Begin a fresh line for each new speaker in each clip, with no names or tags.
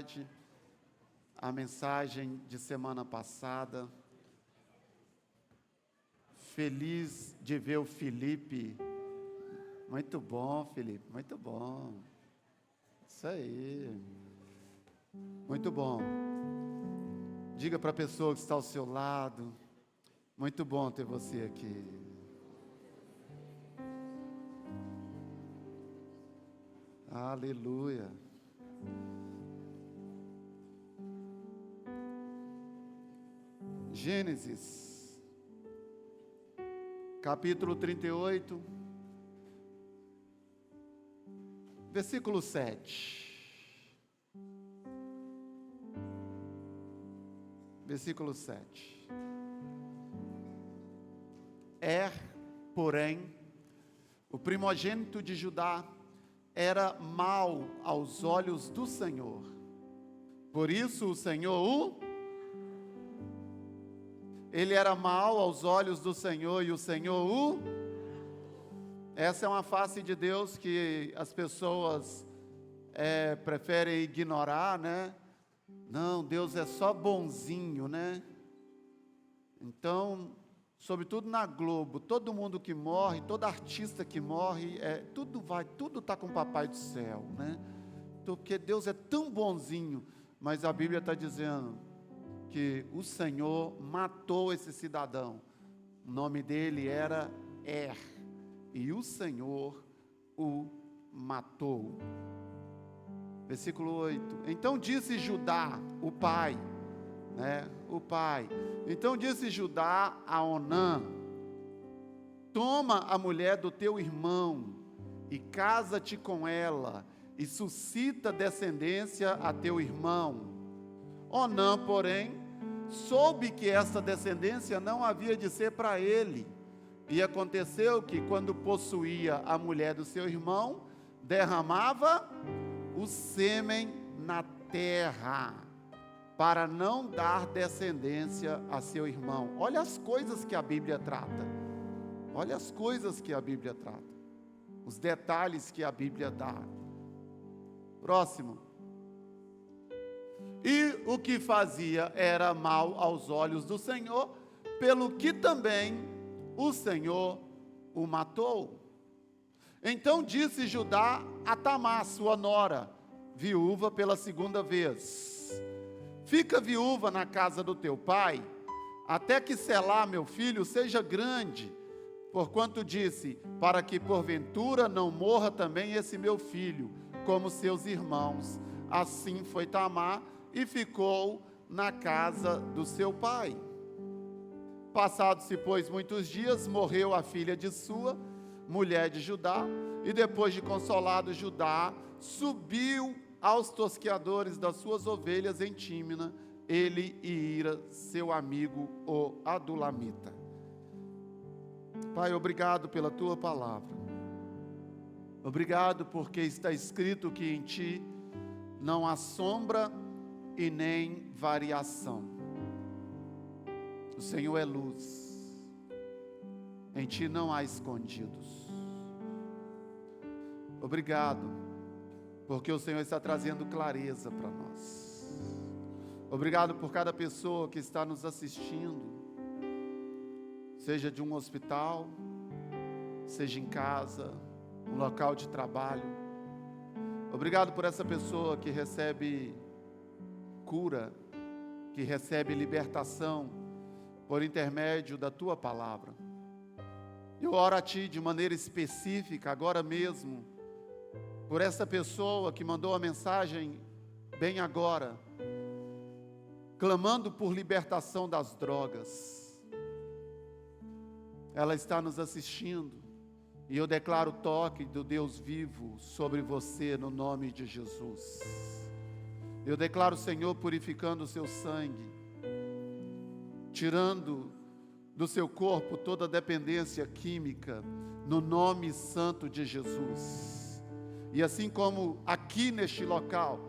verdade a mensagem de semana passada. Feliz de ver o Felipe. Muito bom, Felipe, muito bom. Isso aí. Muito bom. Diga para a pessoa que está ao seu lado, muito bom ter você aqui. Aleluia. Gênesis, capítulo 38, versículo 7. Versículo 7. Porém, o primogênito de Judá era mau aos olhos do Senhor. Por isso o Senhor ele era mau aos olhos do Senhor e o Senhor Essa é uma face de Deus que as pessoas preferem ignorar, né? Não, Deus é só bonzinho, né? Então, sobretudo na Globo, todo mundo que morre, todo artista que morre, tudo está com o Papai do Céu, né? Porque Deus é tão bonzinho, mas a Bíblia está dizendo que o Senhor matou esse cidadão. O nome dele era e o Senhor o matou. Versículo 8. Então disse Judá, o pai. Então disse Judá a Onã: toma a mulher do teu irmão e casa-te com ela e suscita descendência a teu irmão. Onã, porém, soube que essa descendência não havia de ser para ele. E aconteceu que, quando possuía a mulher do seu irmão, derramava o sêmen na terra, para não dar descendência a seu irmão. Olha as coisas que a Bíblia trata. Olha as coisas que a Bíblia trata. Os detalhes que a Bíblia dá. Próximo. E o que fazia era mal aos olhos do Senhor, pelo que também o Senhor o matou. Então disse Judá a Tamar, sua nora, viúva pela segunda vez: fica viúva na casa do teu pai, até que Selá, meu filho, seja grande. Porquanto disse, para que porventura não morra também esse meu filho, como seus irmãos. Assim foi Tamar e ficou na casa do seu pai. Passados-se, pois, muitos dias, morreu a filha de sua, mulher de Judá, e depois de consolado Judá, subiu aos tosqueadores das suas ovelhas em Tímina, ele e Ira, seu amigo, o Adulamita. Pai, obrigado pela tua palavra. Obrigado porque está escrito que em ti não há sombra e nem variação. O Senhor é luz, em ti não há escondidos. Obrigado, porque o Senhor está trazendo clareza para nós. Obrigado por cada pessoa que está nos assistindo, seja de um hospital, seja em casa, um local de trabalho. Obrigado por essa pessoa que recebe cura, que recebe libertação por intermédio da tua palavra. Eu oro a ti de maneira específica, agora mesmo, por essa pessoa que mandou a mensagem bem agora, clamando por libertação das drogas. Ela está nos assistindo, e eu declaro o toque do Deus vivo sobre você, no nome de Jesus. Eu declaro o Senhor purificando o seu sangue, tirando do seu corpo toda dependência química, no nome santo de Jesus. E assim como aqui neste local,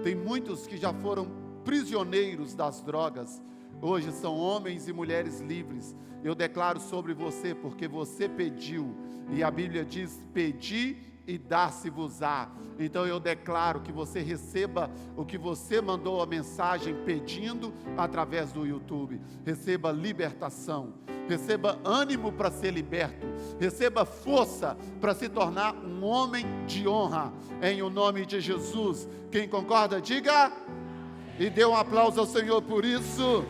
tem muitos que já foram prisioneiros das drogas, hoje são homens e mulheres livres. Eu declaro sobre você, porque você pediu, e a Bíblia diz: pedi e dar-se-vos-á. Então eu declaro que você receba o que você mandou a mensagem pedindo através do YouTube. Receba libertação, receba ânimo para ser liberto, receba força para se tornar um homem de honra, em o nome de Jesus. Quem concorda, diga, e dê um aplauso ao Senhor por isso.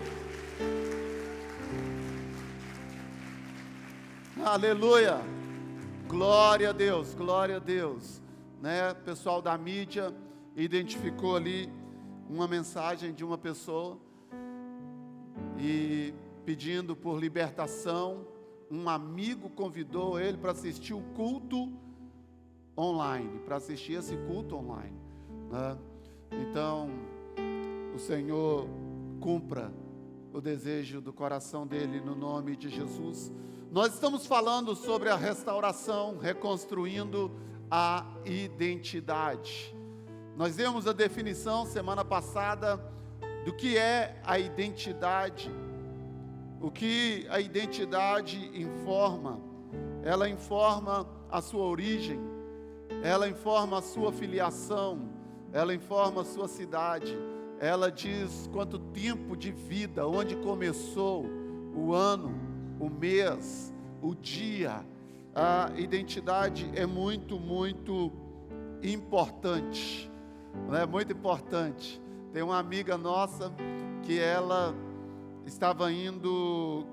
Aleluia, glória a Deus, glória a Deus, né? O pessoal da mídia identificou ali uma mensagem de uma pessoa e pedindo por libertação. Um amigo convidou ele para assistir o culto online, para assistir esse culto online, né? Então, o Senhor cumpra o desejo do coração dele no nome de Jesus. Nós estamos falando sobre a restauração, reconstruindo a identidade. Nós vimos a definição semana passada do que é a identidade. O que a identidade informa? Ela informa a sua origem, ela informa a sua filiação, ela informa a sua cidade, ela diz quanto tempo de vida, onde começou, o ano, o mês, o dia. A identidade é muito, muito importante, é muito importante. Tem uma amiga nossa que ela estava indo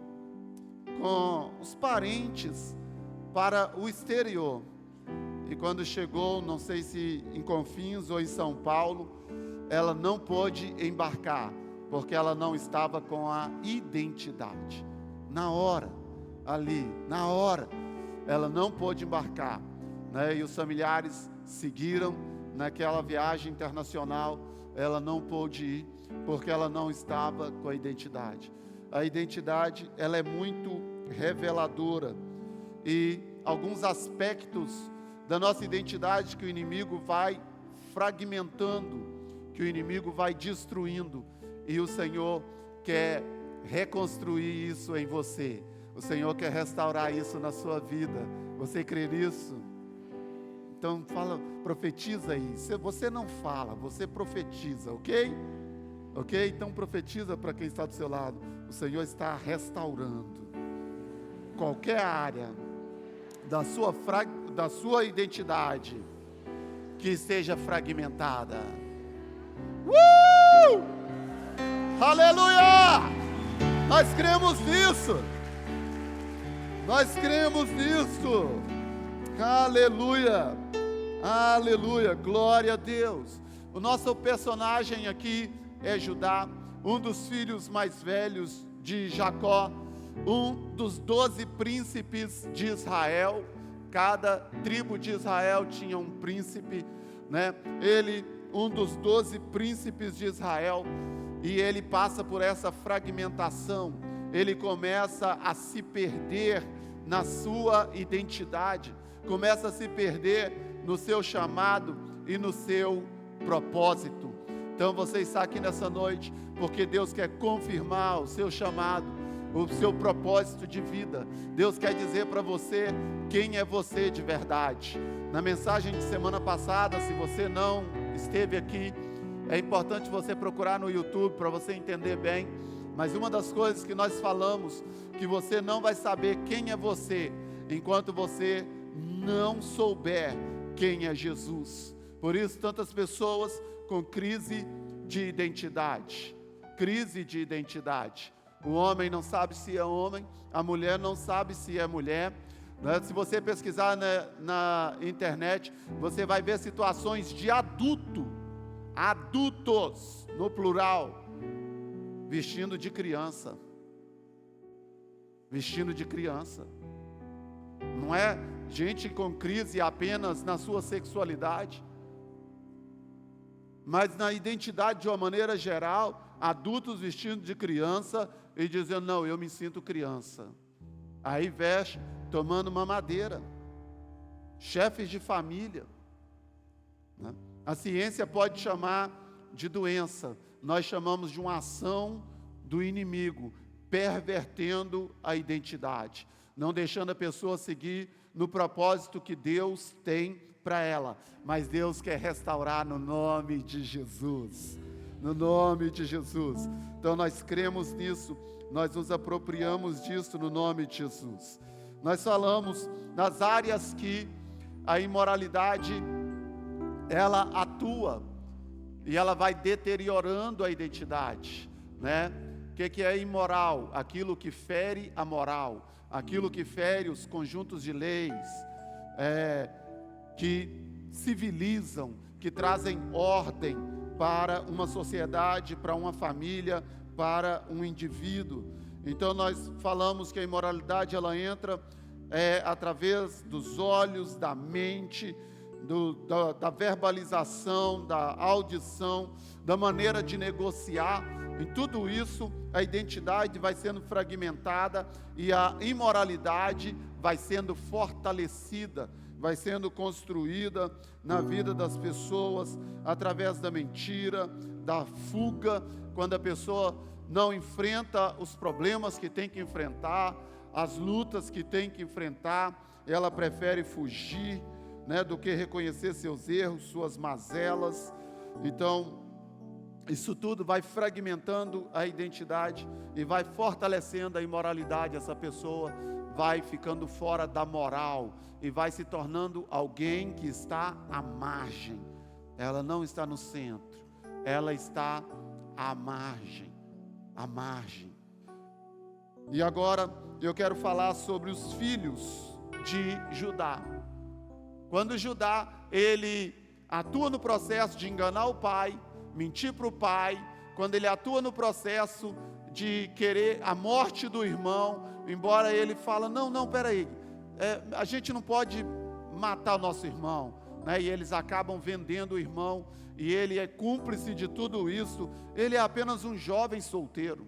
com os parentes para o exterior, e quando chegou, não sei se em Confins ou em São Paulo, ela não pôde embarcar, porque ela não estava com a identidade. Na hora, ali, na hora, ela não pôde embarcar, né? E os familiares seguiram naquela viagem internacional. Ela não pôde ir, porque ela não estava com a identidade. A identidade, ela é muito reveladora, e alguns aspectos da nossa identidade que o inimigo vai fragmentando, que o inimigo vai destruindo, e o Senhor quer reconstruir isso em você. O Senhor quer restaurar isso na sua vida. Você crê nisso? Então fala, profetiza aí. Você não fala, você profetiza, ok? Ok? Então profetiza para quem está do seu lado. O Senhor está restaurando qualquer área da sua identidade que esteja fragmentada. Aleluia! Nós cremos nisso. Nós cremos nisso. Aleluia. Aleluia. Glória a Deus. O nosso personagem aqui é Judá, um dos filhos mais velhos de Jacó, um dos 12 príncipes de Israel. Cada tribo de Israel tinha um príncipe, né? Ele, um dos 12 príncipes de Israel. E ele passa por essa fragmentação, ele começa a se perder na sua identidade, começa a se perder no seu chamado e no seu propósito. Então você está aqui nessa noite, porque Deus quer confirmar o seu chamado, o seu propósito de vida. Deus quer dizer para você quem é você de verdade. Na mensagem de semana passada, se você não esteve aqui, é importante você procurar no YouTube para você entender bem. Mas uma das coisas que nós falamos, que você não vai saber quem é você, enquanto você não souber quem é Jesus. Por isso, tantas pessoas com crise de identidade. Crise de identidade. O homem não sabe se é homem, a mulher não sabe se é mulher. Se você pesquisar na internet, você vai ver situações de adultos, no plural, vestindo de criança. Vestindo de criança. Não é gente com crise apenas na sua sexualidade, mas na identidade de uma maneira geral, adultos vestindo de criança e dizendo, não, eu me sinto criança. Aí veste, tomando mamadeira. Chefes de família, né? A ciência pode chamar de doença, nós chamamos de uma ação do inimigo, pervertendo a identidade, não deixando a pessoa seguir no propósito que Deus tem para ela, mas Deus quer restaurar no nome de Jesus, no nome de Jesus. Então nós cremos nisso, nós nos apropriamos disso no nome de Jesus. Nós falamos nas áreas que a imoralidade, ela atua, e ela vai deteriorando a identidade, né? O que é imoral? Aquilo que fere a moral, aquilo que fere os conjuntos de leis, que civilizam, que trazem ordem para uma sociedade, para uma família, para um indivíduo. Então nós falamos que a imoralidade ela entra através dos olhos, da mente, da verbalização, da audição, da maneira de negociar. Em tudo isso, a identidade vai sendo fragmentada e a imoralidade vai sendo fortalecida, vai sendo construída na vida das pessoas através da mentira, da fuga, quando a pessoa não enfrenta os problemas que tem que enfrentar, as lutas que tem que enfrentar, ela prefere fugir, né, do que reconhecer seus erros, suas mazelas. Então, isso tudo vai fragmentando a identidade e vai fortalecendo a imoralidade. Essa pessoa vai ficando fora da moral e vai se tornando alguém que está à margem. Ela não está no centro, ela está à margem, à margem. E agora eu quero falar sobre os filhos de Judá. Quando Judá, ele atua no processo de enganar o pai, mentir para o pai, quando ele atua no processo de querer a morte do irmão, embora ele fala, não, peraí, a gente não pode matar o nosso irmão, né? E eles acabam vendendo o irmão, e ele é cúmplice de tudo isso. Ele é apenas um jovem solteiro,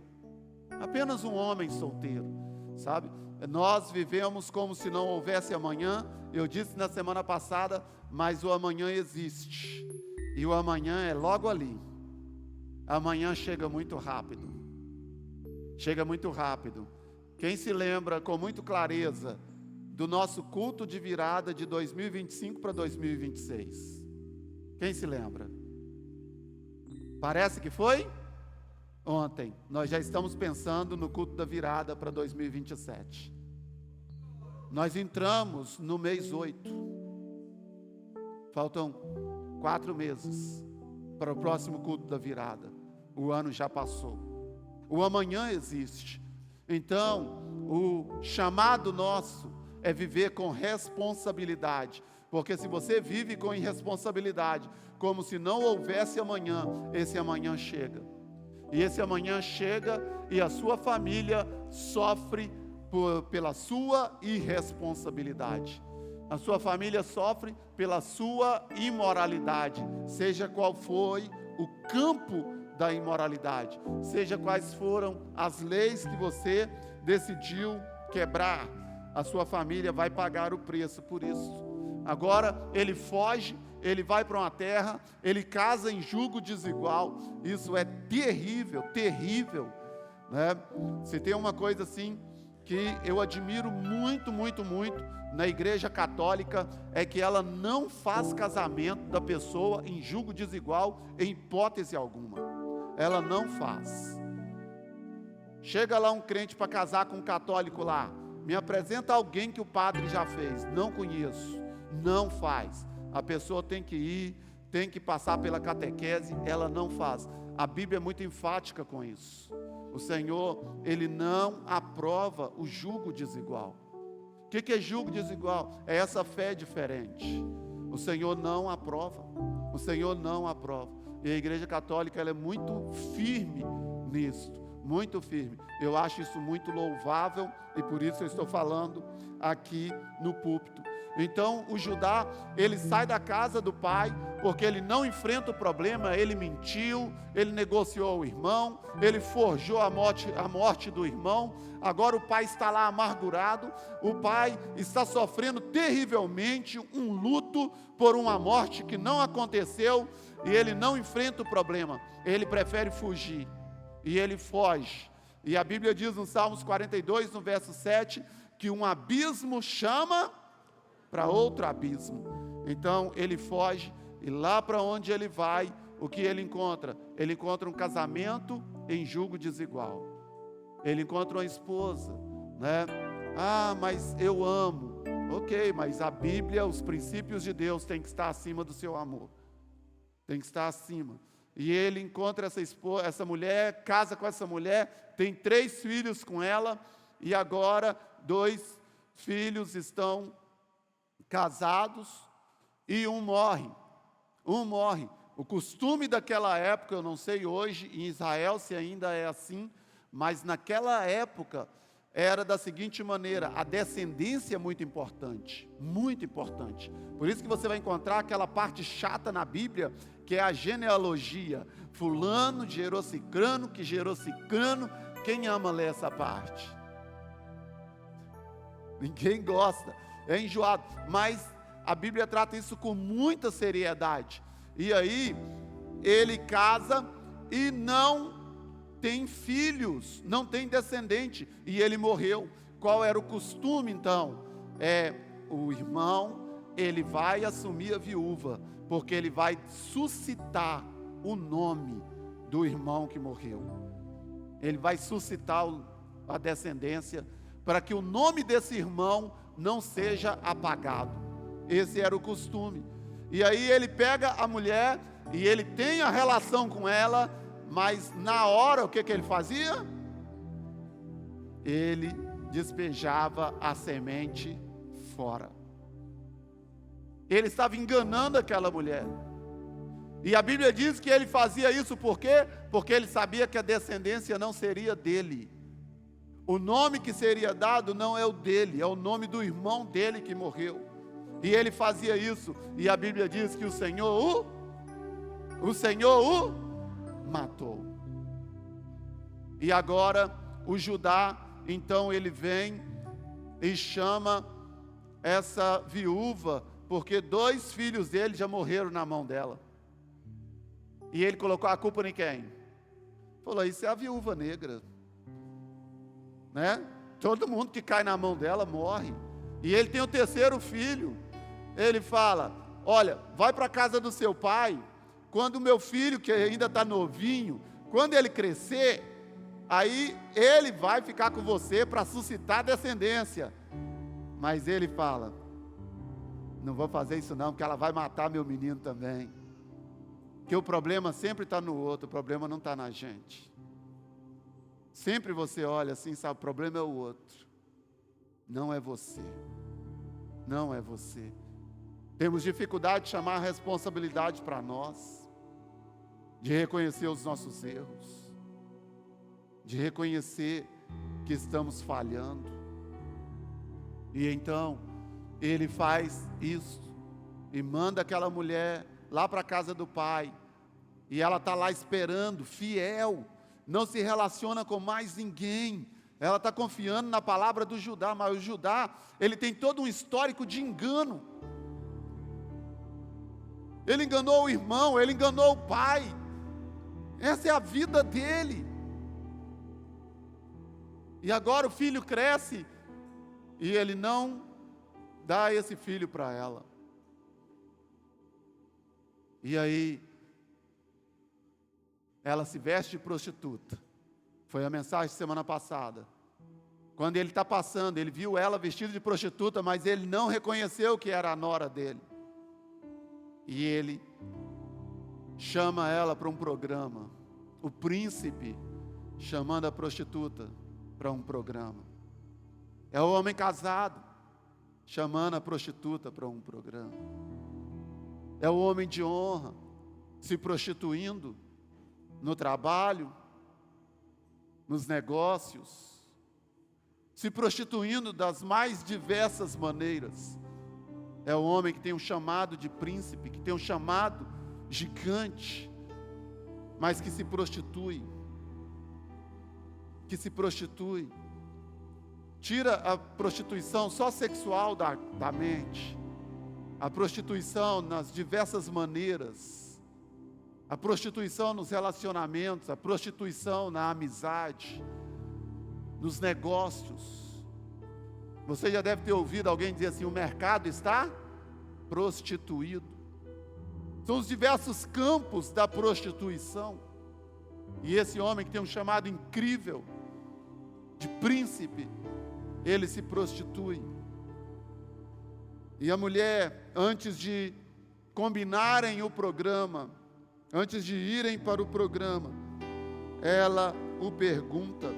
apenas um homem solteiro, sabe? Nós vivemos como se não houvesse amanhã. Eu disse na semana passada, mas o amanhã existe, e o amanhã é logo ali. Amanhã chega muito rápido, chega muito rápido. Quem se lembra com muita clareza do nosso culto de virada de 2025 para 2026? Quem se lembra? Parece que foi ontem. Nós já estamos pensando no culto da virada para 2027. Nós entramos no mês 8. Faltam 4 meses para o próximo culto da virada. O ano já passou. O amanhã existe. Então, o chamado nosso é viver com responsabilidade. Porque se você vive com irresponsabilidade, como se não houvesse amanhã, esse amanhã chega. E esse amanhã chega e a sua família sofre pela sua irresponsabilidade. A sua família sofre pela sua imoralidade, seja qual foi o campo da imoralidade, seja quais foram as leis que você decidiu quebrar, a sua família vai pagar o preço por isso. Agora ele foge, ele vai para uma terra, ele casa em jugo desigual. Isso é terrível, terrível, né? Se tem uma coisa assim que eu admiro muito, muito, muito na igreja católica, é que ela não faz casamento da pessoa em jugo desigual em hipótese alguma. Ela não faz. Chega lá um crente para casar com um católico lá, me apresenta alguém que o padre já fez. Não conheço, não faz. A pessoa tem que ir, tem que passar pela catequese, ela não faz. A Bíblia é muito enfática com isso. O Senhor, Ele não aprova o jugo desigual. O que é jugo desigual? É essa fé diferente. O Senhor não aprova. O Senhor não aprova. E a Igreja Católica, ela é muito firme nisso. Muito firme. Eu acho isso muito louvável e por isso eu estou falando aqui no púlpito. Então o Judá, ele sai da casa do pai, porque ele não enfrenta o problema, ele mentiu, ele negociou o irmão, ele forjou a morte do irmão. Agora o pai está lá amargurado, o pai está sofrendo terrivelmente um luto por uma morte que não aconteceu, e ele não enfrenta o problema, ele prefere fugir, e ele foge. E a Bíblia diz no Salmos 42, no verso 7, que um abismo chama para outro abismo. Então ele foge, e lá para onde ele vai, o que ele encontra? Ele encontra um casamento em julgo desigual. Ele encontra uma esposa, né? Ah, mas eu amo. Ok, mas a Bíblia, os princípios de Deus têm que estar acima do seu amor. Tem que estar acima. E ele encontra essa mulher, casa com essa mulher, tem 3 filhos com ela, e agora 2 filhos estão casados e um morre. O costume daquela época, eu não sei hoje em Israel se ainda é assim, mas naquela época era da seguinte maneira: a descendência é muito importante, muito importante. Por isso que você vai encontrar aquela parte chata na Bíblia, que é a genealogia. Fulano gerou cicrano, que gerou cicrano. Quem ama ler essa parte? Ninguém gosta, é enjoado, mas a Bíblia trata isso com muita seriedade. E aí, ele casa e não tem filhos, não tem descendente, e ele morreu. Qual era o costume então? O irmão, ele vai assumir a viúva, porque ele vai suscitar o nome do irmão que morreu. Ele vai suscitar a descendência, para que o nome desse irmão não seja apagado. Esse era o costume. E aí ele pega a mulher e ele tem a relação com ela, mas na hora o que ele fazia? Ele despejava a semente fora. Ele estava enganando aquela mulher. E a Bíblia diz que ele fazia isso por quê? Porque ele sabia que a descendência não seria dele. O nome que seria dado não é o dele, é o nome do irmão dele que morreu. E ele fazia isso, e a Bíblia diz que o Senhor o matou. E agora o Judá, então ele vem e chama essa viúva, porque 2 filhos dele já morreram na mão dela. E ele colocou a culpa em quem? Falou: isso é a viúva negra, né? Todo mundo que cai na mão dela morre. E ele tem o 3º filho. Ele fala: olha, vai para a casa do seu pai, quando o meu filho, que ainda está novinho, quando ele crescer, aí ele vai ficar com você para suscitar descendência. Mas ele fala: não vou fazer isso não, porque ela vai matar meu menino também. Porque o problema sempre está no outro, o problema não está na gente. Sempre você olha assim, sabe, o problema é o outro, não é você. Não é você. Temos dificuldade de chamar a responsabilidade para nós, de reconhecer os nossos erros, de reconhecer que estamos falhando. E então, ele faz isso, e manda aquela mulher lá para a casa do pai, e ela está lá esperando, fiel, não se relaciona com mais ninguém. Ela está confiando na palavra do Judá, mas o Judá, ele tem todo um histórico de engano. Ele enganou o irmão, ele enganou o pai. Essa é a vida dele. E agora o filho cresce e ele não dá esse filho para ela. E aí ela se veste de prostituta. Foi a mensagem semana passada. Quando ele está passando, ele viu ela vestida de prostituta, mas ele não reconheceu que era a nora dele. E ele chama ela para um programa. O príncipe chamando a prostituta para um programa. É o homem casado chamando a prostituta para um programa. É o homem de honra se prostituindo no trabalho, nos negócios, se prostituindo das mais diversas maneiras. É o homem que tem um chamado de príncipe, que tem um chamado gigante, mas que se prostitui. Tira a prostituição só sexual da mente, a prostituição nas diversas maneiras, a prostituição nos relacionamentos, a prostituição na amizade, nos negócios. Você já deve ter ouvido alguém dizer assim: o mercado está prostituído. São os diversos campos da prostituição. E esse homem que tem um chamado incrível de príncipe, ele se prostitui. E a mulher, antes de combinarem o programa, antes de irem para o programa, ela o pergunta.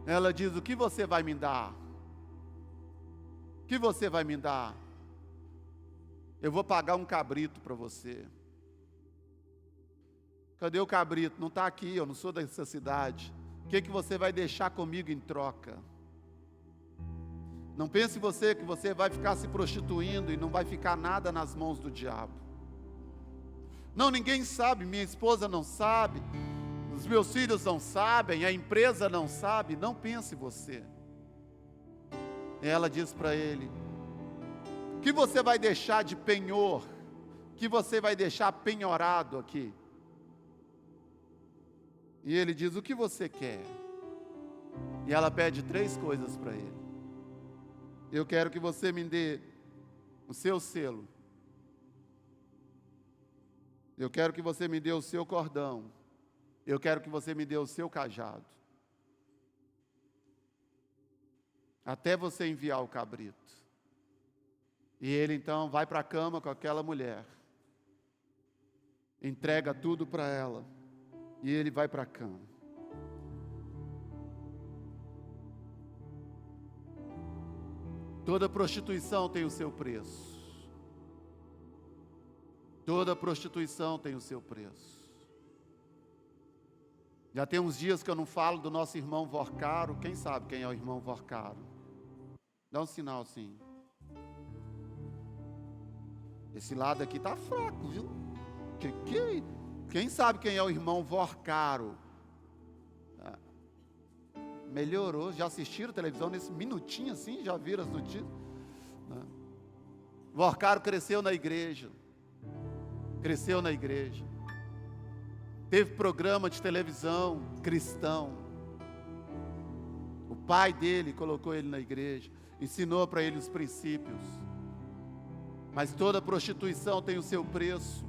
Ela diz: o que você vai me dar? O que você vai me dar? Eu vou pagar um cabrito para você. Cadê o cabrito? Não está aqui, eu não sou dessa cidade. O que você vai deixar comigo em troca? Não pense você que você vai ficar se prostituindo e não vai ficar nada nas mãos do diabo. Não, ninguém sabe, minha esposa não sabe, os meus filhos não sabem, a empresa não sabe. Não pense você. Ela diz para ele: o que você vai deixar de penhor? O que você vai deixar penhorado aqui? E ele diz: o que você quer? E ela pede 3 coisas para ele. Eu quero que você me dê o seu selo. Eu quero que você me dê o seu cordão. Eu quero que você me dê o seu cajado. Até você enviar o cabrito. E ele então vai para a cama com aquela mulher. Entrega tudo para ela. E ele vai para a cama. Toda prostituição tem o seu preço. Toda prostituição tem o seu preço. Já tem uns dias que eu não falo do nosso irmão Vorcaro. Quem sabe quem é o irmão Vorcaro? Dá um sinal assim. Esse lado aqui tá fraco, viu? Quem sabe quem é o irmão Vorcaro? Melhorou, já assistiram televisão nesse minutinho assim, já viram as notícias? Vorcaro cresceu na igreja. Cresceu na igreja. Teve programa de televisão cristão. O pai dele colocou ele na igreja, ensinou para ele os princípios. Mas toda prostituição tem o seu preço.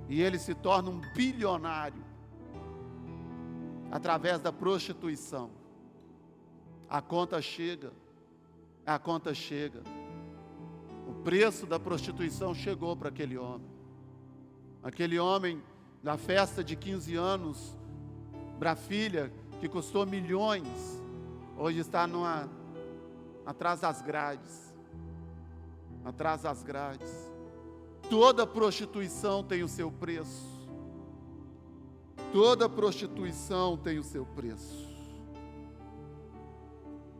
E ele se torna um bilionário através da prostituição. A conta chega. A conta chega. O preço da prostituição chegou para aquele homem. Aquele homem, na festa de 15 anos, para a filha, que custou milhões, hoje está atrás das grades. Atrás das grades. Toda prostituição tem o seu preço. Toda prostituição tem o seu preço.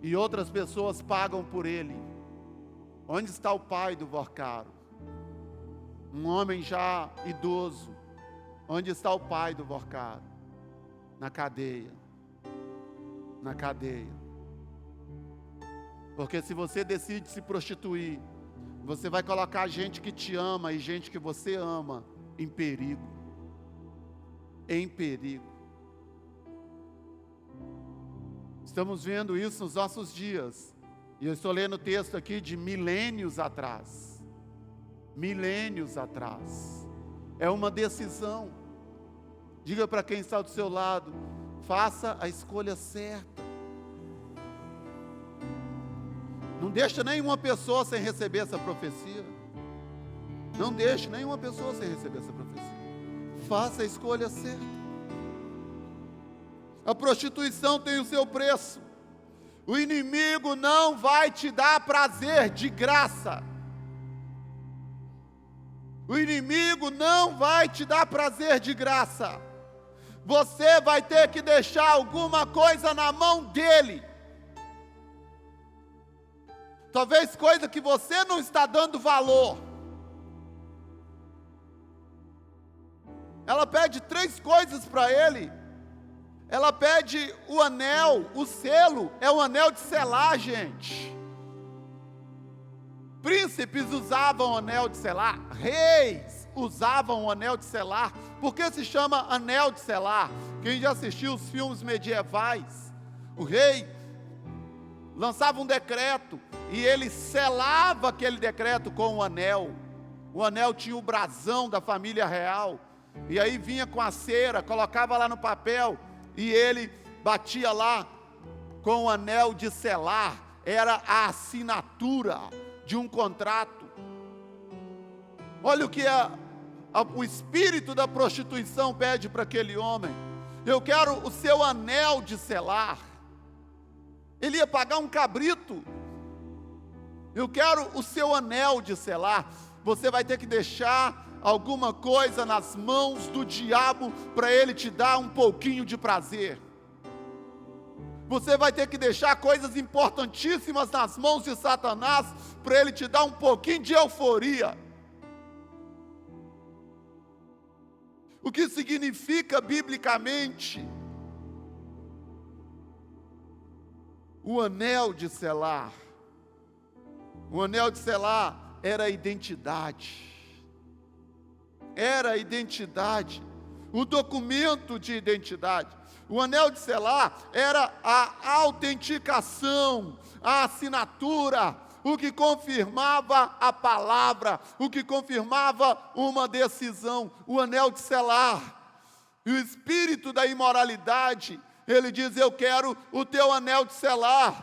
E outras pessoas pagam por ele. Onde está o pai do Vorcaro? Um homem já idoso. Onde está o pai do Vorcaro? Na cadeia. Na cadeia. Porque se você decide se prostituir, você vai colocar gente que te ama e gente que você ama em perigo. Em perigo. Estamos vendo isso nos nossos dias. E eu estou lendo o texto aqui de milênios atrás. Milênios atrás. É uma decisão. Diga para quem está do seu lado: faça a escolha certa. Não deixa nenhuma pessoa sem receber essa profecia. Não deixe nenhuma pessoa sem receber essa profecia. Faça a escolha certa. A prostituição tem o seu preço. O inimigo não vai te dar prazer de graça. O inimigo não vai te dar prazer de graça. Você vai ter que deixar alguma coisa na mão dele. Talvez coisa que você não está dando valor. Ela pede 3 coisas para ele. Ela pede o anel, o selo, é o anel de selar, gente. Príncipes usavam o anel de selar, reis usavam o anel de selar. Por que se chama anel de selar? Quem já assistiu os filmes medievais, o rei lançava um decreto, e ele selava aquele decreto com um anel. O anel tinha o brasão da família real, e aí vinha com a cera, colocava lá no papel, e ele batia lá com o anel de selar. Era a assinatura de um contrato. Olha o que o espírito da prostituição pede para aquele homem: eu quero o seu anel de selar. Ele ia pagar um cabrito. Eu quero o seu anel de selar. Você vai ter que deixar alguma coisa nas mãos do diabo para ele te dar um pouquinho de prazer. Você vai ter que deixar coisas importantíssimas nas mãos de Satanás para ele te dar um pouquinho de euforia. O que significa biblicamente o anel de selar? O anel de selar era a identidade. Era a identidade, o documento de identidade. O anel de selar era a autenticação, a assinatura, o que confirmava a palavra, o que confirmava uma decisão. O anel de selar. E o espírito da imoralidade, ele diz: eu quero o teu anel de selar.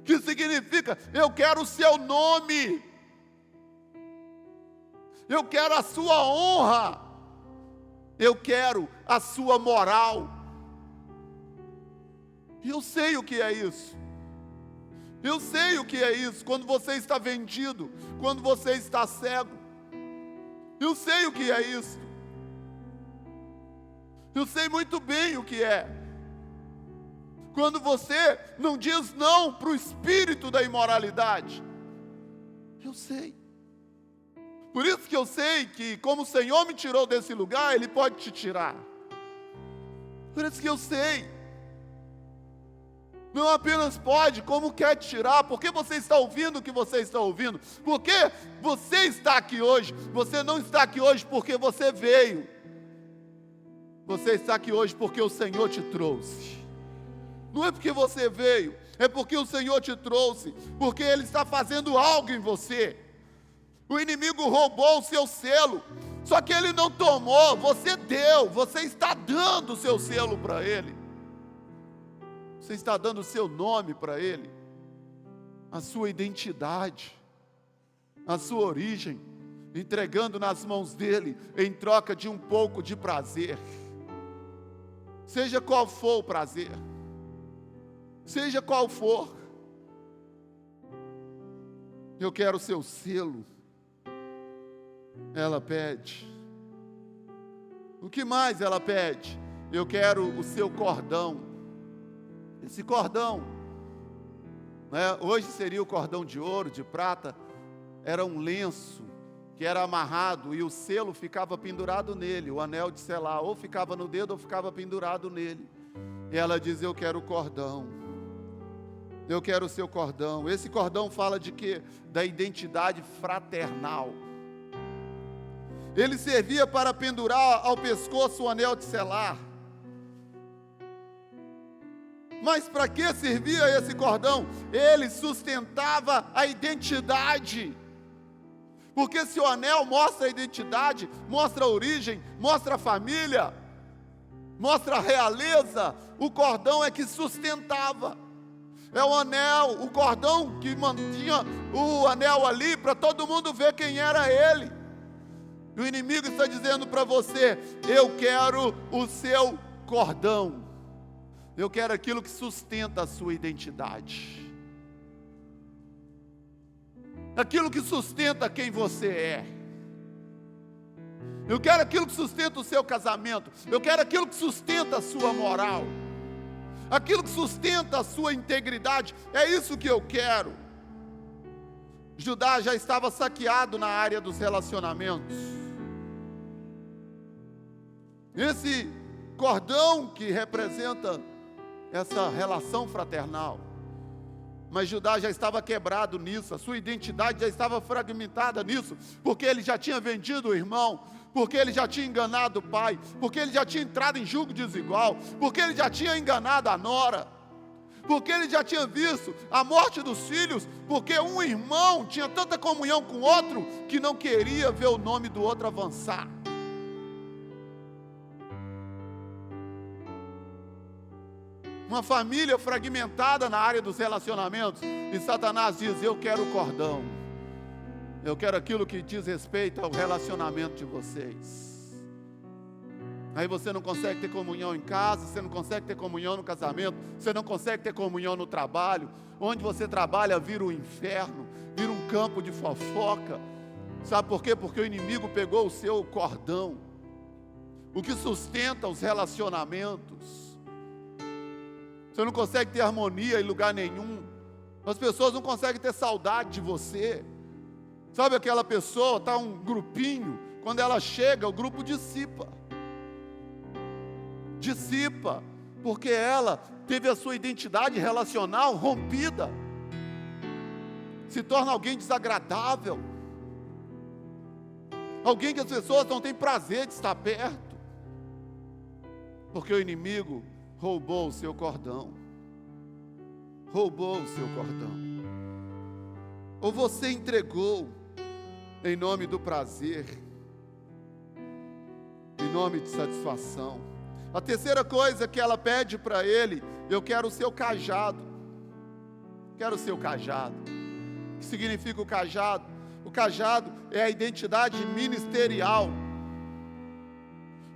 Que significa: eu quero o seu nome, eu quero a sua honra, eu quero a sua moral. Eu sei o que é isso. Eu sei o que é isso, quando você está vendido, quando você está cego. Eu sei o que é isso. Eu sei muito bem o que é. Quando você não diz não para o espírito da imoralidade. Eu sei. Por isso que eu sei que, como o Senhor me tirou desse lugar, Ele pode te tirar. Por isso que eu sei. Não apenas pode, como quer te tirar. Porque você está ouvindo o que você está ouvindo. Porque você está aqui hoje. Você não está aqui hoje porque você veio. Você está aqui hoje porque o Senhor te trouxe. Não é porque você veio, é porque o Senhor te trouxe. Porque Ele está fazendo algo em você. O inimigo roubou o seu selo, só que ele não tomou, você deu. Você está dando o seu selo para ele. Você está dando o seu nome para ele, a sua identidade, a sua origem, entregando nas mãos dele, em troca de um pouco de prazer. Seja qual for o prazer, seja qual for, eu quero o seu selo. Ela pede. O que mais ela pede? Eu quero o seu cordão. Esse cordão, né, hoje seria o cordão de ouro, de prata. Era um lenço que era amarrado e o selo ficava pendurado nele. O anel de selar ou ficava no dedo ou ficava pendurado nele. E ela diz: eu quero o cordão. Eu quero o seu cordão. Esse cordão fala de quê? Da identidade fraternal. Ele servia para pendurar ao pescoço o anel de selar. Mas para que servia esse cordão? Ele sustentava a identidade. Porque se o anel mostra a identidade, mostra a origem, mostra a família, mostra a realeza, o cordão é que sustentava. É o anel, o cordão que mantinha o anel ali para todo mundo ver quem era ele. E o inimigo está dizendo para você: eu quero o seu cordão. Eu quero aquilo que sustenta a sua identidade. Aquilo que sustenta quem você é. Eu quero aquilo que sustenta o seu casamento. Eu quero aquilo que sustenta a sua moral. Aquilo que sustenta a sua integridade. É isso que eu quero. Judá já estava saqueado na área dos relacionamentos. Esse cordão que representa essa relação fraternal. Mas Judá já estava quebrado nisso, a sua identidade já estava fragmentada nisso, porque ele já tinha vendido o irmão, porque ele já tinha enganado o pai, porque ele já tinha entrado em julgo desigual, porque ele já tinha enganado a nora, porque ele já tinha visto a morte dos filhos, porque um irmão tinha tanta comunhão com o outro, que não queria ver o nome do outro avançar. Uma família fragmentada na área dos relacionamentos, e Satanás diz: eu quero o cordão, eu quero aquilo que diz respeito ao relacionamento de vocês. Aí você não consegue ter comunhão em casa, você não consegue ter comunhão no casamento, você não consegue ter comunhão no trabalho. Onde você trabalha vira um inferno, vira um campo de fofoca. Sabe por quê? Porque o inimigo pegou o seu cordão, o que sustenta os relacionamentos. Você não consegue ter harmonia em lugar nenhum. As pessoas não conseguem ter saudade de você. Sabe aquela pessoa, está um grupinho, quando ela chega, o grupo dissipa. Dissipa, porque ela teve a sua identidade relacional rompida. Se torna alguém desagradável. Alguém que as pessoas não têm prazer de estar perto. Porque o inimigo roubou o seu cordão. Roubou o seu cordão. Ou você entregou em nome do prazer, em nome de satisfação. A terceira coisa que ela pede para ele: eu quero o seu cajado. Quero o seu cajado. O que significa o cajado? O cajado é a identidade ministerial.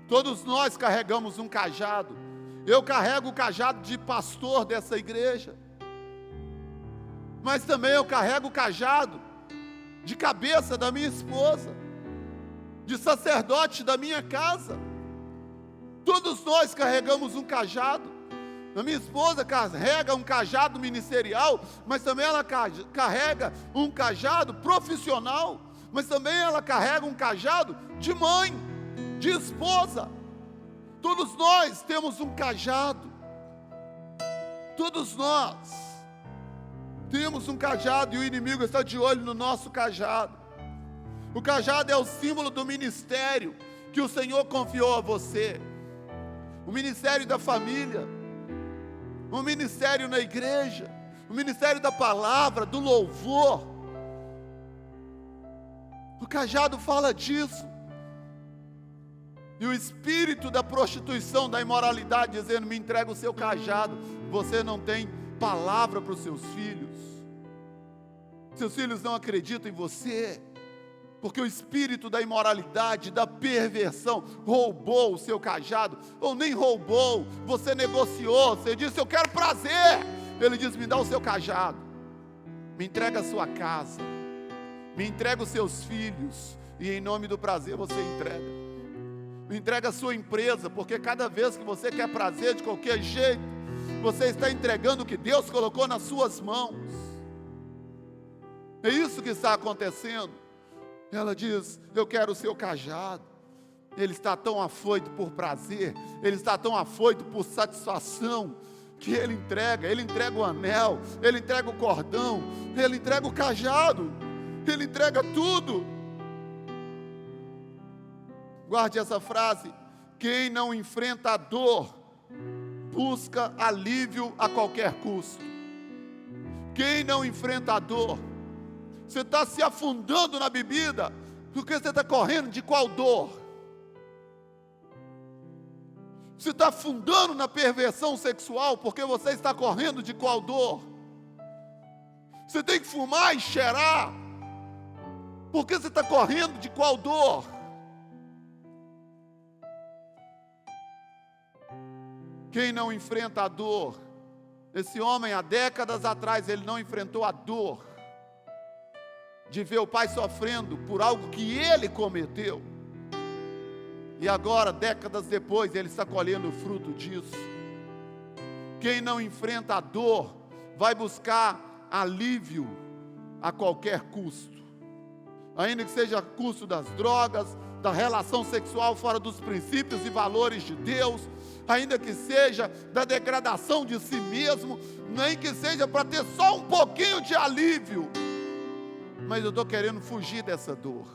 Todos nós carregamos um cajado. Eu carrego o cajado de pastor dessa igreja, mas também eu carrego o cajado de cabeça da minha esposa, de sacerdote da minha casa. Todos nós carregamos um cajado. A minha esposa carrega um cajado ministerial, mas também ela carrega um cajado profissional, mas também ela carrega um cajado de mãe, de esposa. Todos nós temos um cajado. Todos nós temos um cajado, e o inimigo está de olho no nosso cajado. O cajado é o símbolo do ministério que o Senhor confiou a você. O ministério da família, o ministério na igreja, o ministério da palavra, do louvor. O cajado fala disso. E o espírito da prostituição, da imoralidade, dizendo: me entrega o seu cajado. Você não tem palavra para os seus filhos. Seus filhos não acreditam em você, porque o espírito da imoralidade, da perversão, roubou o seu cajado. Ou nem roubou, você negociou, você disse: eu quero prazer. Ele diz: me dá o seu cajado, me entrega a sua casa, me entrega os seus filhos, e em nome do prazer você entrega. Me entrega a sua empresa, porque cada vez que você quer prazer de qualquer jeito, você está entregando o que Deus colocou nas suas mãos. É isso que está acontecendo. Ela diz: eu quero o seu cajado. Ele está tão afoito por prazer, ele está tão afoito por satisfação, que ele entrega o anel, ele entrega o cordão, ele entrega o cajado, ele entrega tudo. Guarde essa frase: quem não enfrenta a dor, busca alívio a qualquer custo. Quem não enfrenta a dor, você está se afundando na bebida, porque você está correndo de qual dor? Você está afundando na perversão sexual, porque você está correndo de qual dor? Você tem que fumar e cheirar, porque você está correndo de qual dor? Quem não enfrenta a dor, esse homem há décadas atrás, ele não enfrentou a dor de ver o pai sofrendo por algo que ele cometeu, e agora, décadas depois, ele está colhendo o fruto disso. Quem não enfrenta a dor, vai buscar alívio a qualquer custo, ainda que seja a custo das drogas, da relação sexual fora dos princípios e valores de Deus, ainda que seja da degradação de si mesmo, nem que seja para ter só um pouquinho de alívio. Mas eu estou querendo fugir dessa dor.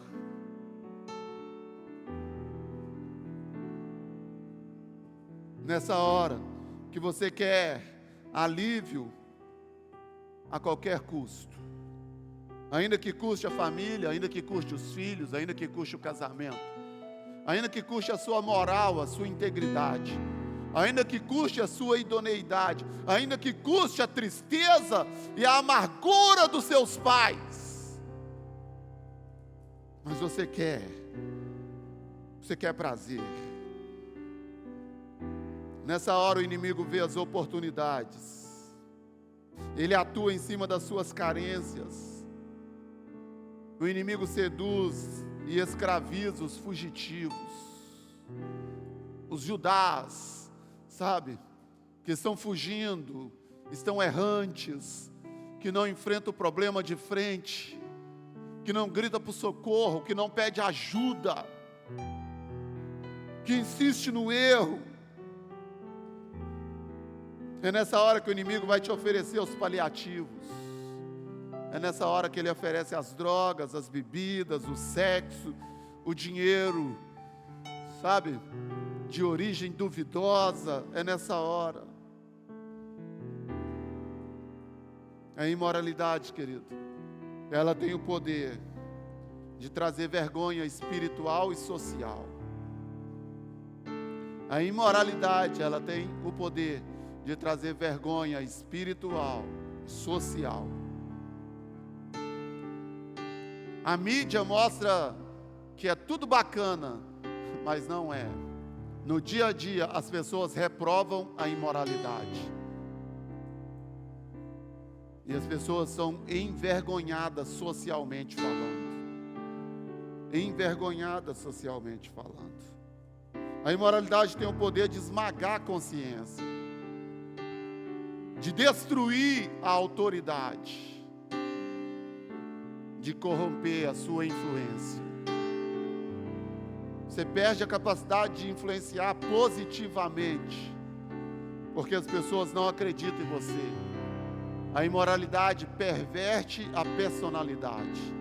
Nessa hora que você quer alívio a qualquer custo. Ainda que custe a família, ainda que custe os filhos, ainda que custe o casamento, ainda que custe a sua moral, a sua integridade, ainda que custe a sua idoneidade, ainda que custe a tristeza e a amargura dos seus pais. Mas você quer prazer. Nessa hora o inimigo vê as oportunidades, ele atua em cima das suas carências. O inimigo seduz e escraviza os fugitivos, os Judás, sabe, que estão fugindo, estão errantes, que não enfrentam o problema de frente, que não grita por socorro, que não pede ajuda, que insiste no erro. É nessa hora que o inimigo vai te oferecer os paliativos. É nessa hora que ele oferece as drogas, as bebidas, o sexo, o dinheiro, sabe, de origem duvidosa. É nessa hora. A imoralidade, querido, ela tem o poder de trazer vergonha espiritual e social. A imoralidade, ela tem o poder de trazer vergonha espiritual e social. A mídia mostra que é tudo bacana, mas não é. No dia a dia, as pessoas reprovam a imoralidade. E as pessoas são envergonhadas socialmente falando. Envergonhadas socialmente falando. A imoralidade tem o poder de esmagar a consciência, de destruir a autoridade, de corromper a sua influência. Você perde a capacidade de influenciar positivamente, porque as pessoas não acreditam em você. A imoralidade perverte a personalidade.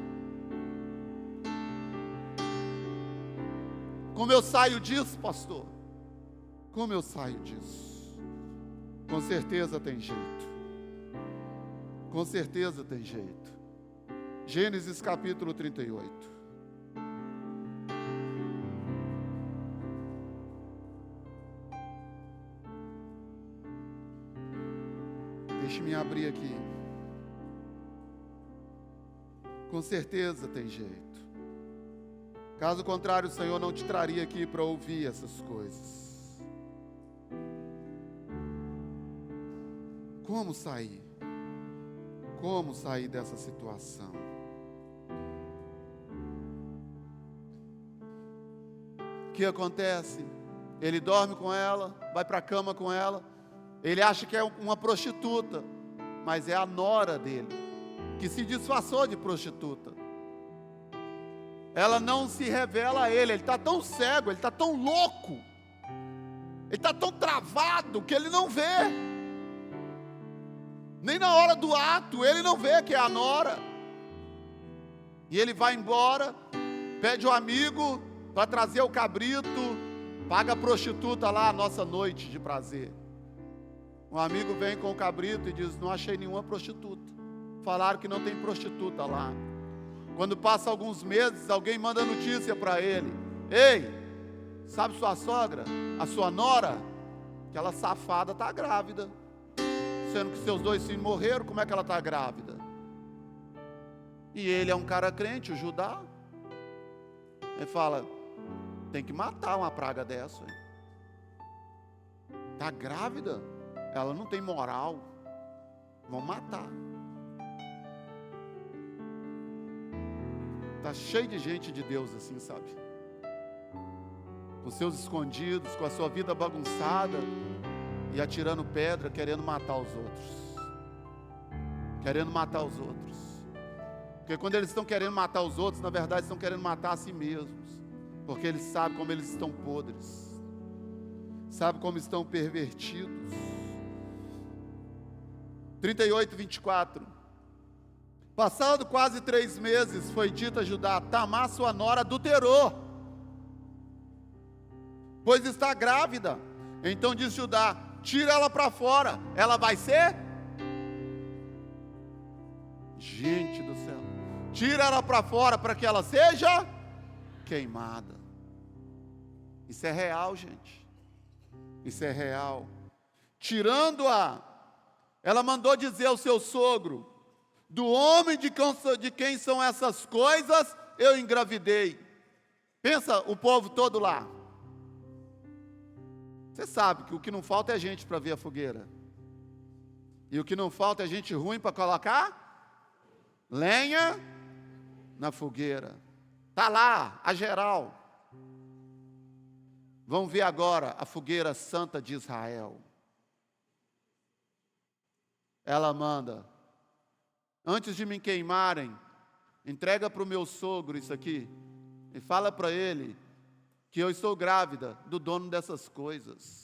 Como eu saio disso, pastor? Como eu saio disso? Com certeza tem jeito. Com certeza tem jeito. Gênesis capítulo 38. Deixe-me abrir aqui. Com certeza tem jeito. Caso contrário, o Senhor não te traria aqui para ouvir essas coisas. Como sair? Como sair dessa situação? O que acontece? Ele dorme com ela, vai para a cama com ela, ele acha que é uma prostituta, mas é a nora dele, que se disfarçou de prostituta. Ela não se revela a ele está tão cego, ele está tão louco, ele está tão travado que ele não vê. Nem na hora do ato, ele não vê que é a nora. E ele vai embora, pede o amigo para trazer o cabrito, paga a prostituta lá a nossa noite de prazer. Um amigo vem com o cabrito e diz: não achei nenhuma prostituta. Falaram que não tem prostituta lá. Quando passa alguns meses, alguém manda notícia para ele: ei, sabe sua sogra, a sua nora? Aquela safada está grávida. Sendo que seus 2 filhos morreram, como é que ela está grávida? E ele é um cara crente, o Judá. Ele fala: tem que matar uma praga dessa. Está grávida? Ela não tem moral. Vão matar. Está cheio de gente de Deus assim, sabe? Com seus escondidos, com a sua vida bagunçada e atirando pedra, querendo matar os outros. Querendo matar os outros. Porque quando eles estão querendo matar os outros, na verdade estão querendo matar a si mesmos. Porque eles sabem como eles estão podres. Sabem como estão pervertidos. 38, 24. Passado quase 3 meses, foi dito a Judá: Tamar, sua nora, adulterou, pois está grávida. Então disse Judá: tira ela para fora. Ela vai ser? Gente do céu. Tira ela para fora para que ela seja queimada. Isso é real, gente. Isso é real. Tirando-a, ela mandou dizer ao seu sogro: do homem de quem são essas coisas, eu engravidei. Pensa o povo todo lá. Você sabe que o que não falta é gente para ver a fogueira. E o que não falta é gente ruim para colocar lenha na fogueira. Está lá, a geral. Vamos ver agora a fogueira santa de Israel. Ela manda: antes de me queimarem, entrega para o meu sogro isso aqui. E fala para ele que eu estou grávida do dono dessas coisas.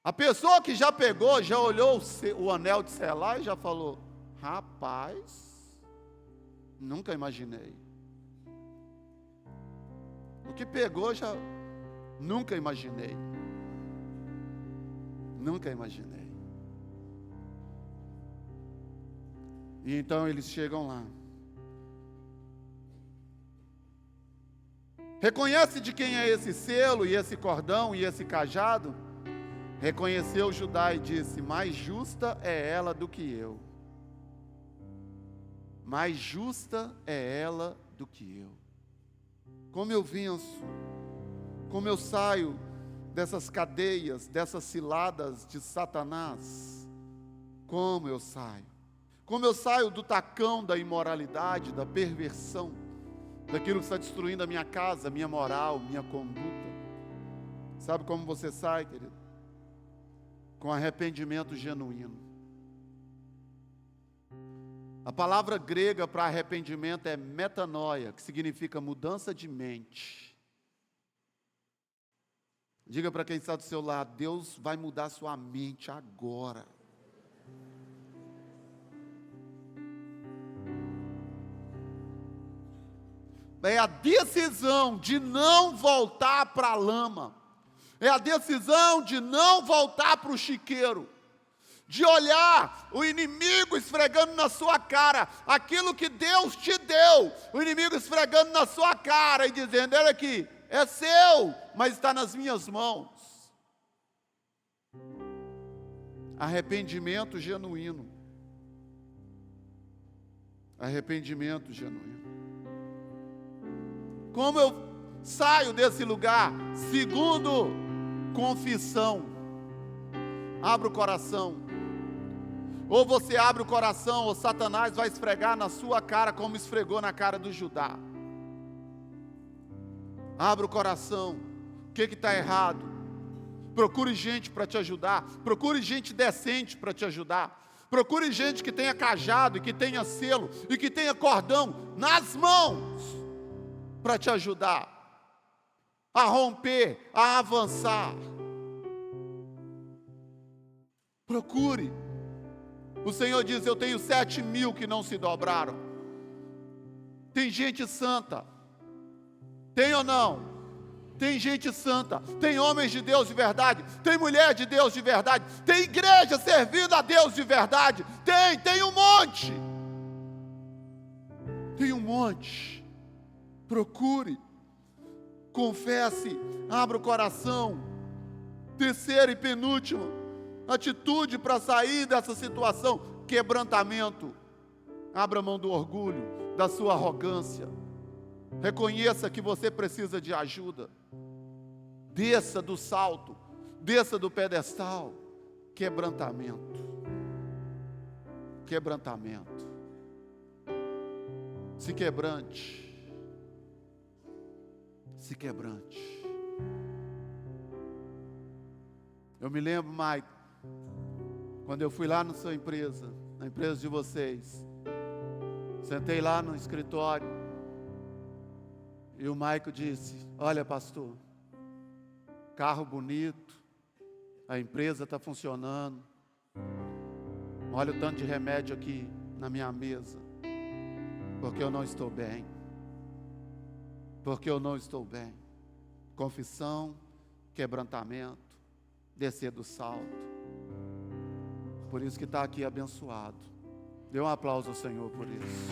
A pessoa que já pegou, já olhou o anel de selar e já falou: rapaz, nunca imaginei. O que pegou já nunca imaginei. Nunca imaginei. E então eles chegam lá. Reconhece de quem é esse selo, e esse cordão, e esse cajado? Reconheceu Judá e disse: mais justa é ela do que eu. Mais justa é ela do que eu. Como eu venço, como eu saio dessas cadeias, dessas ciladas de Satanás. Como eu saio do tacão da imoralidade, da perversão, daquilo que está destruindo a minha casa, minha moral, minha conduta. Sabe como você sai, querido? Com arrependimento genuíno. A palavra grega para arrependimento é metanoia, que significa mudança de mente. Diga para quem está do seu lado: Deus vai mudar sua mente agora. É a decisão de não voltar para a lama. É a decisão de não voltar para o chiqueiro. De olhar o inimigo esfregando na sua cara aquilo que Deus te deu. O inimigo esfregando na sua cara e dizendo: olha aqui, é seu, mas está nas minhas mãos. Arrependimento genuíno. Arrependimento genuíno. Como eu saio desse lugar? Segundo, confissão. Abra o coração. Ou você abre o coração, ou Satanás vai esfregar na sua cara como esfregou na cara do Judá. Abra o coração. O que está errado? Procure gente para te ajudar. Procure gente decente para te ajudar. Procure gente que tenha cajado, e que tenha selo, e que tenha cordão nas mãos, para te ajudar a romper, a avançar. Procure. O Senhor diz: eu tenho 7.000 que não se dobraram. Tem gente santa. Tem ou não? Tem gente santa. Tem homens de Deus de verdade. Tem mulher de Deus de verdade. Tem igreja servindo a Deus de verdade. Tem um monte. Tem um monte. Procure, confesse, abra o coração. Terceira e penúltima atitude para sair dessa situação: quebrantamento. Abra mão do orgulho, da sua arrogância. Reconheça que você precisa de ajuda. Desça do salto, desça do pedestal. Quebrantamento. Quebrantamento. Se quebrante. Se quebrante. Eu me lembro, Mike, quando eu fui lá na sua empresa, na empresa de vocês, sentei lá no escritório, e o Maico disse: olha, pastor, carro bonito, a empresa está funcionando, olha o tanto de remédio aqui na minha mesa, porque eu não estou bem. Porque eu não estou bem. Confissão, quebrantamento, descer do salto. Por isso que está aqui abençoado. Dê um aplauso ao Senhor por isso.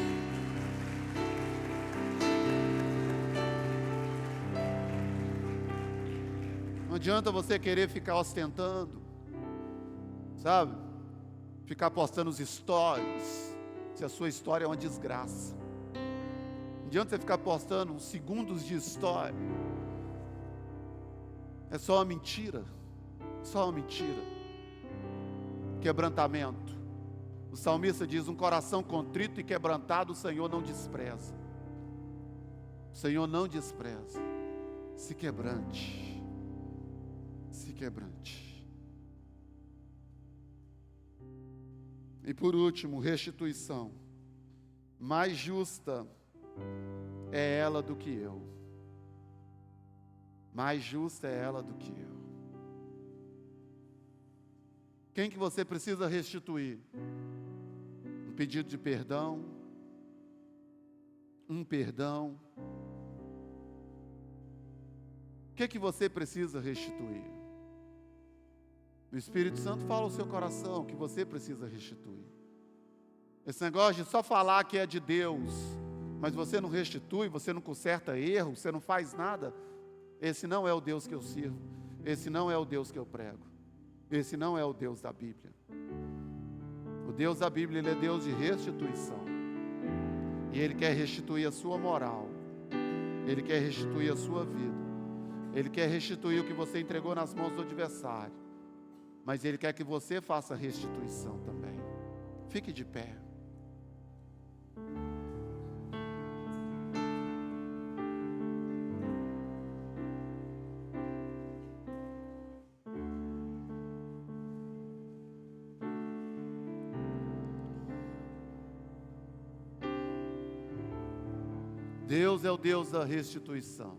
Não adianta você querer ficar ostentando, sabe? Ficar postando os stories, se a sua história é uma desgraça. Não adianta você ficar postando uns segundos de história. É só uma mentira. Só uma mentira. Quebrantamento. O salmista diz: um coração contrito e quebrantado o Senhor não despreza. O Senhor não despreza. Se quebrante. Se quebrante. E por último, restituição. Mais justa é ela do que eu. Mais justa é ela do que eu. Quem que você precisa restituir? Um pedido de perdão? Um perdão? O que você precisa restituir? O Espírito Santo fala ao seu coração que você precisa restituir. Esse negócio de só falar que é de Deus, mas você não restitui, você não conserta erro, você não faz nada, esse não é o Deus que eu sirvo, esse não é o Deus que eu prego, esse não é o Deus da Bíblia. O Deus da Bíblia, Ele é Deus de restituição, e Ele quer restituir a sua moral, Ele quer restituir a sua vida, Ele quer restituir o que você entregou nas mãos do adversário, mas Ele quer que você faça restituição também. Fique de pé. Deus é o Deus da restituição.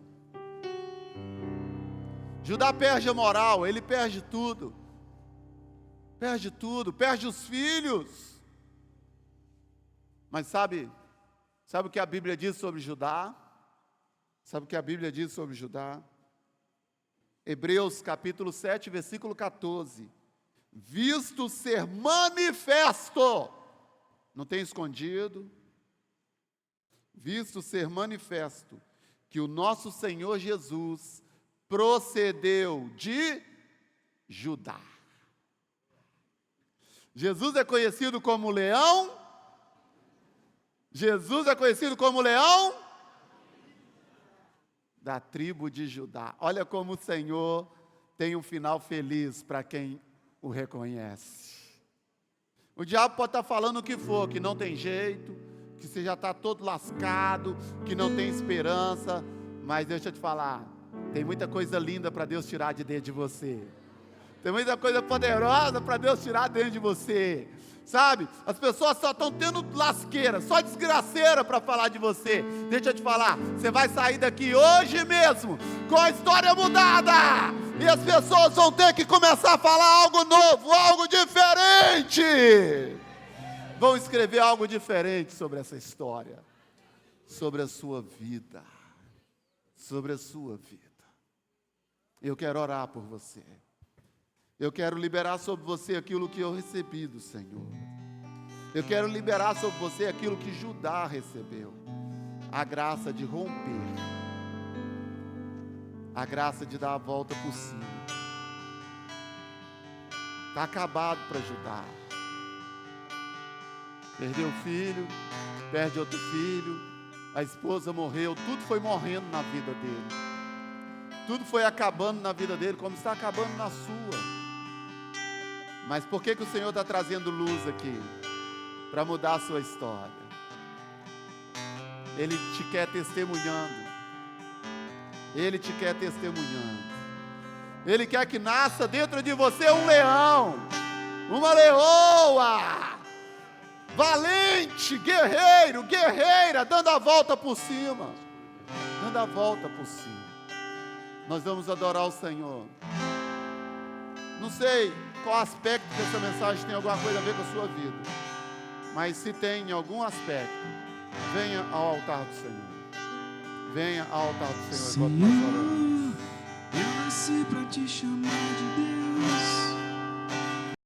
Judá perde a moral, ele perde tudo. Perde tudo, perde os filhos. Mas sabe o que a Bíblia diz sobre Judá? Sabe o que a Bíblia diz sobre Judá? Hebreus capítulo 7, versículo 14. Visto ser manifesto, não tem escondido, visto ser manifesto, que o nosso Senhor Jesus procedeu de Judá. Jesus é conhecido como leão. Jesus é conhecido como leão da tribo de Judá. Olha como o Senhor tem um final feliz para quem o reconhece. O diabo pode estar falando o que for, que não tem jeito, que você já está todo lascado, que não tem esperança, mas deixa eu te falar, tem muita coisa linda para Deus tirar de dentro de você. Tem muita coisa poderosa para Deus tirar dentro de você. Sabe? As pessoas só estão tendo lasqueira, só desgraceira para falar de você. Deixa eu te falar, você vai sair daqui hoje mesmo com a história mudada. E as pessoas vão ter que começar a falar algo novo, algo diferente. Vão escrever algo diferente sobre essa história, sobre a sua vida, sobre a sua vida. Eu quero orar por você. Eu quero liberar sobre você aquilo que eu recebi do Senhor. Eu quero liberar sobre você aquilo que Judá recebeu. A graça de romper. A graça de dar a volta por cima. Está acabado para Judá. Perdeu o filho, perde outro filho, a esposa morreu, tudo foi morrendo na vida dele. Tudo foi acabando na vida dele, como está acabando na sua. Mas por que o Senhor está trazendo luz aqui? Para mudar a sua história. Ele te quer testemunhando. Ele te quer testemunhando. Ele quer que nasça dentro de você um leão, uma leoa, valente, guerreiro, guerreira, dando a volta por cima. Dando a volta por cima. Nós vamos adorar o Senhor. Não sei qual aspecto dessa mensagem tem alguma coisa a ver com a sua vida, mas se tem em algum aspecto, venha ao altar do Senhor. Venha ao altar do Senhor enquanto nós oramos.
fazer pra te chamar de Deus?